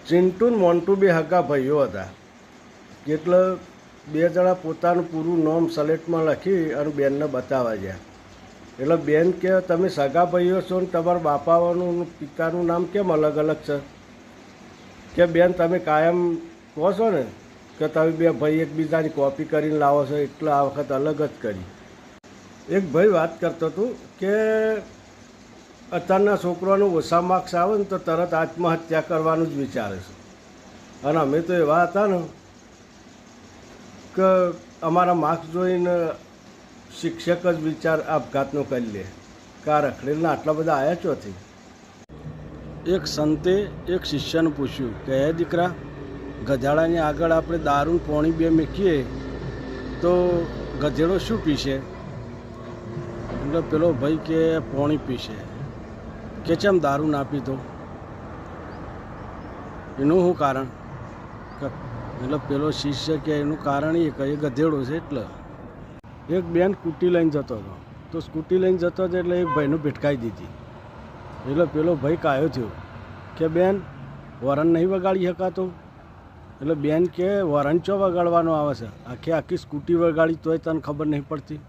ચિંટુ ને મોન્ટુ બે હગા ભાઈઓ હતા. એટલે બે જણા પોતાનું પૂરું નામ સ્લેટમાં લખી અને બેનને બતાવવા ગયા. એટલે બેન કે તમે સગા ભાઈઓ છો ને તમારા બાપાનું પિતાનું નામ કેમ અલગ અલગ છે? કે બેન તમે કાયમ કહો છો ને કે તમે બે ભાઈ એકબીજાની કોપી કરીને લાવો છો, એટલે આ વખત અલગ જ કરી. એક ભાઈ વાત કરતો હતો કે અત્યારના છોકરાનું ઓછા માર્ક્સ આવે ને તો તરત આત્મહત્યા કરવાનું જ વિચારે છે. અને અમે તો એવા હતા ને કે અમારા માર્ક્સ જોઈને શિક્ષક જ વિચાર આપઘાતનો કરી લે કે આ રખડેલના આટલા બધા આવ્યા ચોથી. એક સંતે એક શિષ્યને પૂછ્યું કે હે દીકરા, ગધેડાની આગળ આપણે દારૂ પોણી બે મૂકીએ તો ગધેડો શું પીશે? એટલે પેલો ભાઈ કે પોણી પીશે. કે ચમ દારૂ ના પીતો? એનું શું કારણ? એટલે પેલો શિષ્ય કે એનું કારણ એ કે એ ગધેડો છે એટલે. એક બેન સ્કૂટી લઈને જતો હતો, તો સ્કૂટી લઈને જતો હતો એટલે એક ભાઈનું ભેટકાઈ દીધી. એટલે પેલો ભાઈ કાયો થયો કે બેન વરણ નહીં વગાડી શકાતો? એટલે બેન કે વરણ ચો વગાડવાનો આવે છે? આખી સ્કૂટી વગાડી તોય તને ખબર નહીં પડતી?